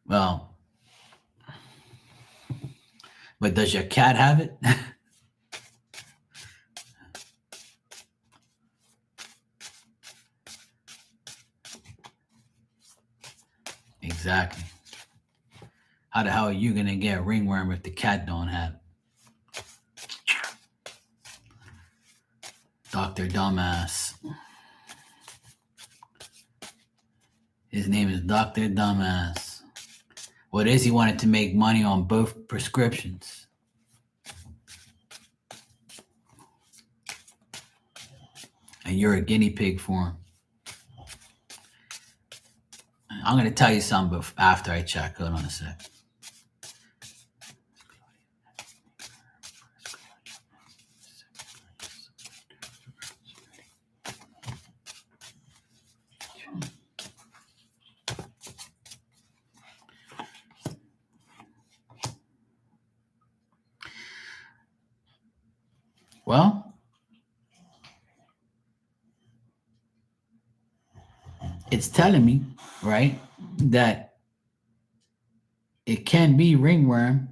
Speaker 1: Well, but does your cat have it? Exactly. How the hell are you gonna get ringworm if the cat don't have it? Dr. Dumbass. His name is Dr. Dumbass. What is he wanted to make money on both prescriptions? And you're a guinea pig for him. I'm gonna tell you something after I check. Hold on a sec. Well, it's telling me, right, that it can be ringworm.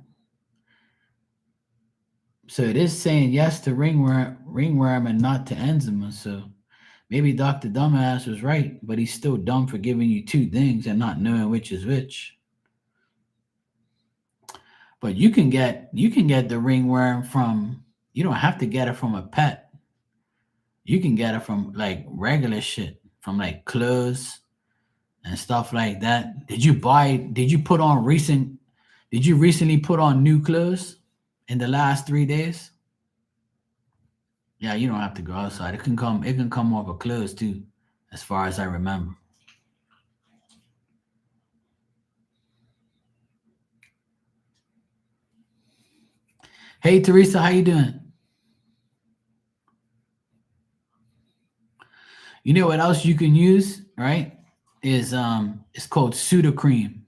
Speaker 1: So it is saying yes to ringworm and not to eczema. So maybe Dr. Dumbass was right, but he's still dumb for giving you two things and not knowing which is which. But you can get the ringworm from, you don't have to get it from a pet. You can get it from like regular shit, from like clothes and stuff like that. Did you recently put on new clothes in the last 3 days? Yeah, you don't have to go outside. It can come off of clothes too, as far as I remember. Hey Teresa, how you doing? You know what else you can use, right? Is it's called Sudocrem.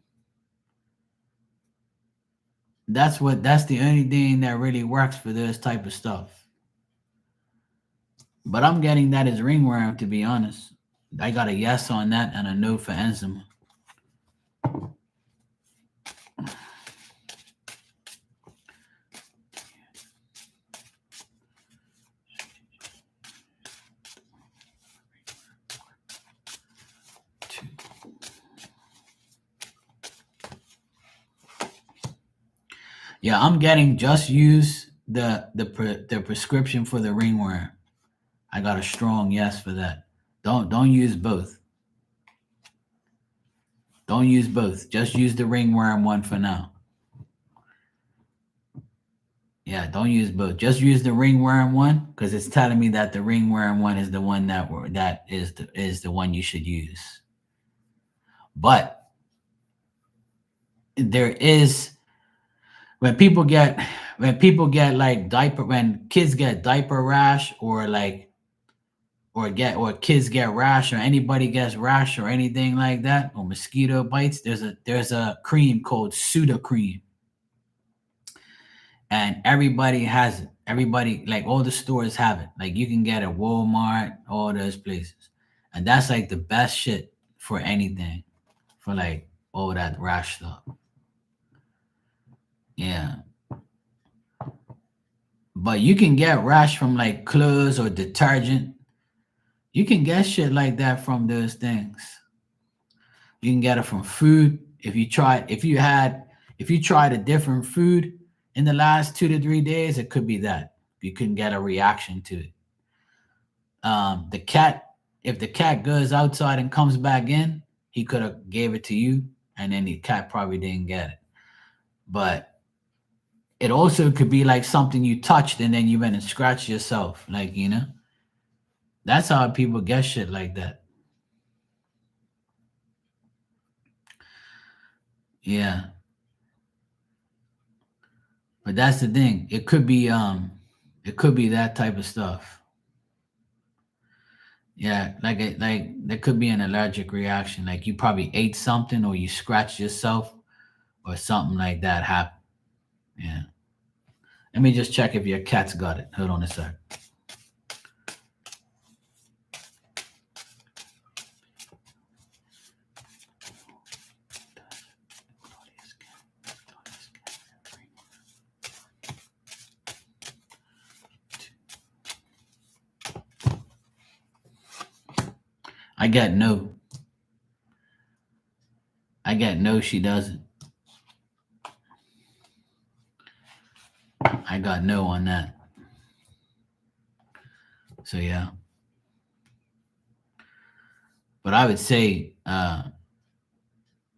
Speaker 1: That's the only thing that really works for this type of stuff. But I'm getting that as ringworm, to be honest. I got a yes on that and a no for eczema. Yeah, I'm getting just use the prescription for the ringworm. I got a strong yes for that. Don't use both. Don't use both. Just use the ringworm one for now. Yeah, don't use both. Just use the ringworm one because it's telling me that the ringworm one is the one that is the one you should use. But there is when people get like diaper when kids get diaper rash or like or kids get rash or anybody gets rash or anything like that or mosquito bites, there's a cream called Sudocrem, and everybody has it. Everybody, like all the stores have it. Like you can get it Walmart, all those places, and that's like the best shit for anything, for like all that rash stuff. Yeah, but you can get rash from like clothes or detergent. You can get shit like that from those things. You can get it from food. If you tried a different food in the last 2 to 3 days, it could be that you couldn't get a reaction to it. The cat, if the cat goes outside and comes back in, he could have gave it to you, and then the cat probably didn't get it. But it also could be like something you touched and then you went and scratched yourself, like that's how people get shit like that. Yeah, but that's the thing. It could be that type of stuff. Yeah, like there could be an allergic reaction. Like you probably ate something or you scratched yourself or something like that happened. Yeah. Let me just check if your cat's got it. Hold on a sec. I got no. I got no, she doesn't. I got no on that. So yeah. But I would say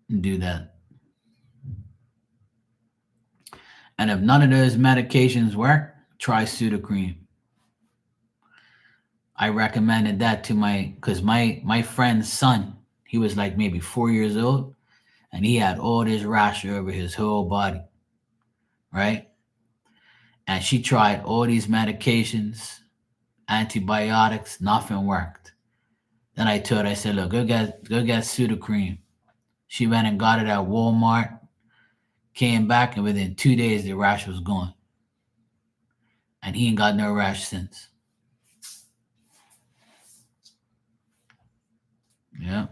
Speaker 1: do that. And if none of those medications work, try Sudocrem. I recommended that to my because my friend's son, He was like maybe 4 years old, and he had all this rash over his whole body, right? And she tried all these medications, antibiotics, nothing worked. Then I told her, I said, look, go get Sudocrem. She went and got it at Walmart, came back, and within 2 days the rash was gone. And he ain't got no rash since. Yeah.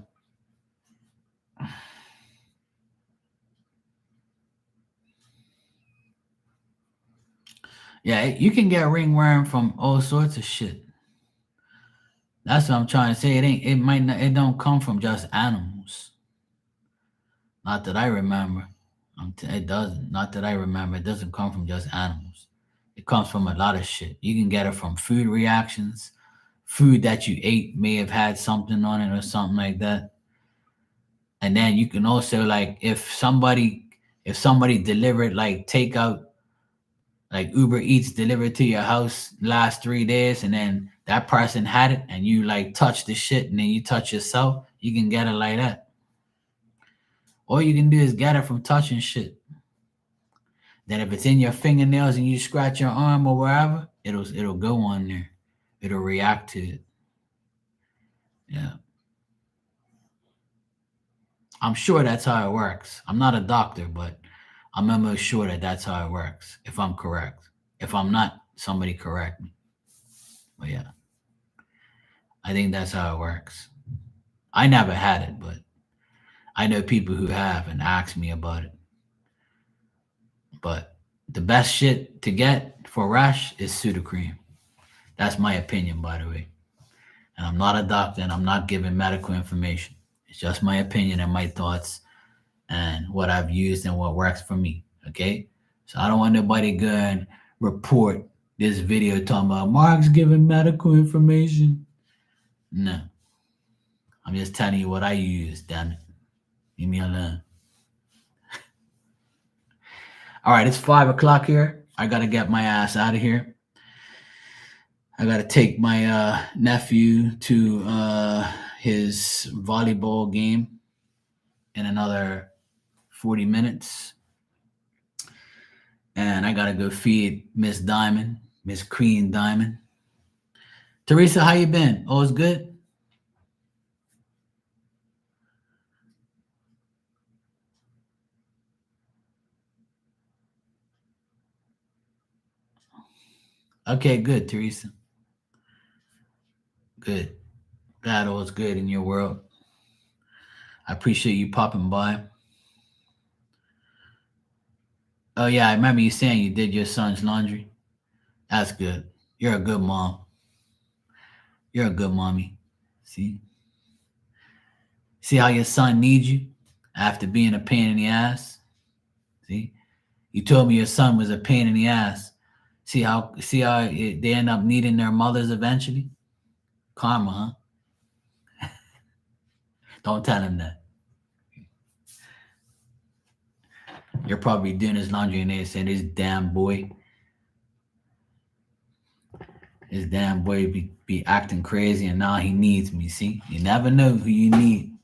Speaker 1: Yeah, you can get ringworm from all sorts of shit. That's what I'm trying to say. It don't come from just animals. Not that I remember. It doesn't. Not that I remember. It doesn't come from just animals. It comes from a lot of shit. You can get it from food reactions. Food that you ate may have had something on it or something like that. And then you can also, like, if somebody delivered, like, takeout, like Uber Eats delivered to your house last 3 days, and then that person had it, and you like touch the shit, and then you touch yourself, you can get it like that. All you can do is get it from touching shit. Then if it's in your fingernails and you scratch your arm or wherever, it'll go on there. It'll react to it. Yeah. I'm sure that's how it works. I'm not a doctor, but I'm almost sure that that's how it works, if I'm correct. If I'm not, somebody correct me. But yeah, I think that's how it works. I never had it, but I know people who have and asked me about it. But the best shit to get for rash is Sudocrem. That's my opinion, by the way. And I'm not a doctor and I'm not giving medical information. It's just my opinion and my thoughts and what I've used and what works for me. Okay? So I don't want nobody go and report this video talking about Mark's giving medical information. No. I'm just telling you what I use, damn it. Leave me alone. All right, it's 5 o'clock here. I gotta get my ass out of here. I gotta take my nephew to his volleyball game in another 40 minutes. And I gotta go feed Miss Diamond, Miss Queen Diamond. Teresa, how you been? All's good? Okay, good, Teresa. Good. Glad all's good in your world. I appreciate you popping by. Oh yeah, I remember you saying you did your son's laundry. That's good. You're a good mom. You're a good mommy. See? See how your son needs you after being a pain in the ass? See? You told me your son was a pain in the ass. They end up needing their mothers eventually? Karma, huh? Don't tell him that. You're probably doing his laundry and they're saying, this damn boy be acting crazy and now he needs me. See? You never know who you need.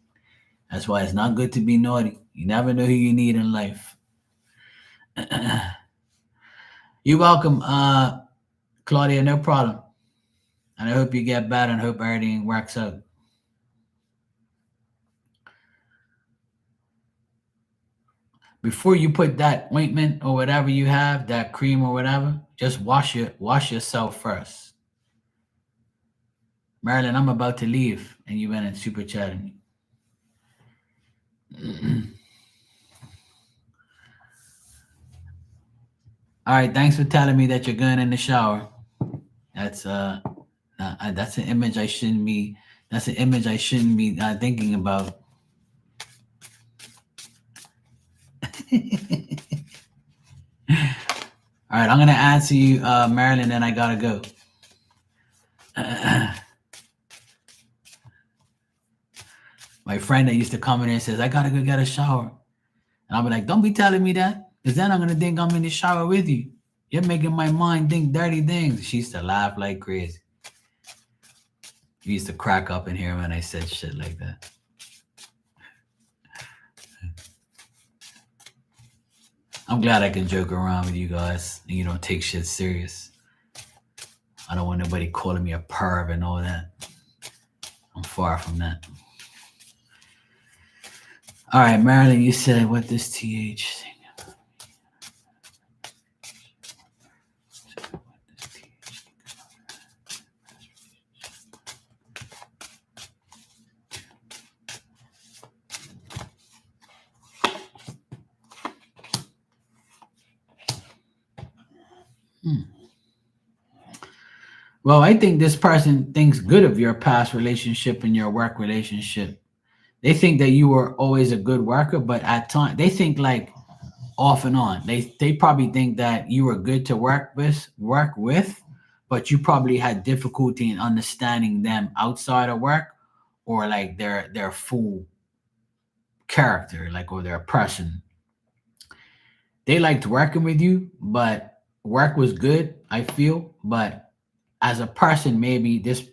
Speaker 1: That's why it's not good to be naughty. You never know who you need in life. You're welcome, Claudia, no problem. And I hope you get better and hope everything works out. Before you put that ointment or whatever you have, that cream or whatever, just wash yourself first. Marilyn, I'm about to leave, and you went and super chatted me. All right, thanks for telling me that you're going in the shower. That's an image I shouldn't be. That's an image I shouldn't be thinking about. All right, I'm gonna answer you, Marilyn, and I gotta go. My friend that used to come in and says, I gotta go get a shower. And I'll be like, don't be telling me that, because then I'm gonna think I'm in the shower with you. You're making my mind think dirty things. She used to laugh like crazy. We used to crack up in here when I said shit like that. I'm glad I can joke around with you guys and you don't take shit serious. I don't want nobody calling me a perv and all that. I'm far from that. All right, Marilyn, you said what this TH thing. Well, I think this person thinks good of your past relationship and your work relationship. They think that you were always a good worker, but at times they think like off and on. They probably think that you were good to work with, but you probably had difficulty in understanding them outside of work or like their full character, like or their person. They liked working with you, but work was good, I feel. But as a person, maybe this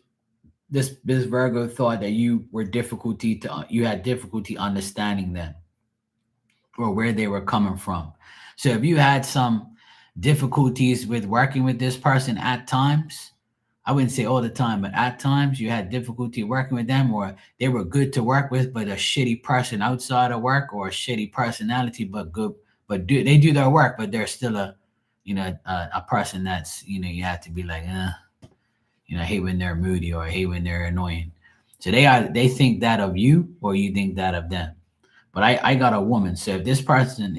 Speaker 1: Virgo thought that you had difficulty understanding them or where they were coming from. So if you had some difficulties with working with this person at times, I wouldn't say all the time, but at times you had difficulty working with them, or they were good to work with, but a shitty person outside of work, or a shitty personality, but good, but they do their work, but they're still a person that's you have to be like, I hate when they're moody or I hate when they're annoying. So they think that of you, or you think that of them. But I got a woman. So if this person's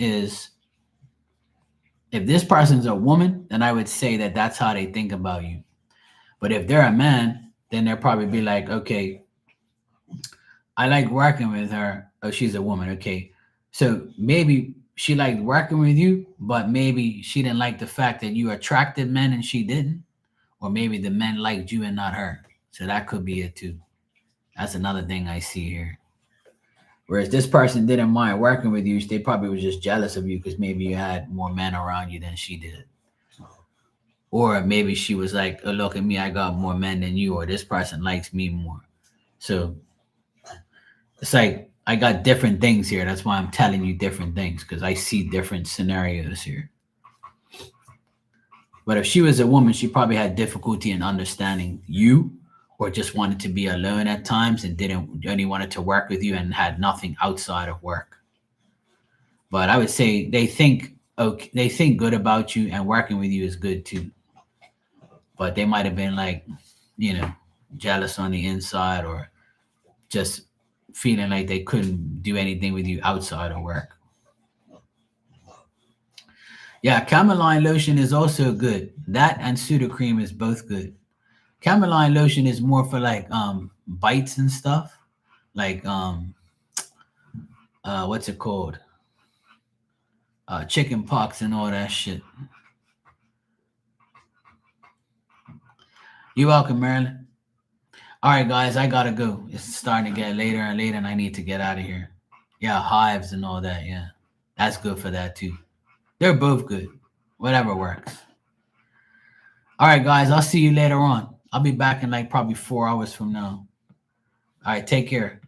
Speaker 1: a woman, then I would say that that's how they think about you. But if they're a man, then they'll probably be like, okay, I like working with her. Oh, she's a woman. Okay. So maybe she liked working with you, but maybe she didn't like the fact that you attracted men and she didn't. Or maybe the men liked you and not her. So that could be it too. That's another thing I see here. Whereas this person didn't mind working with you, they probably was just jealous of you because maybe you had more men around you than she did. Or maybe she was like, oh, look at me, I got more men than you, or this person likes me more. So it's like I got different things here. That's why I'm telling you different things because I see different scenarios here. But if she was a woman, she probably had difficulty in understanding you or just wanted to be alone at times and didn't only wanted to work with you and had nothing outside of work. But I would say they think good about you and working with you is good too. But they might have been like, you know, jealous on the inside or just feeling like they couldn't do anything with you outside of work. Yeah, cameline lotion is also good. That and pseudocream is both good. Cameline lotion is more for like bites and stuff. Like what's it called? Chicken pox and all that shit. You're welcome, Marilyn. All right, guys, I gotta go. It's starting to get later and later, and I need to get out of here. Yeah, hives and all that. Yeah, that's good for that too. They're both good. Whatever works. All right, guys, I'll see you later on. I'll be back in like probably 4 hours from now. All right, take care.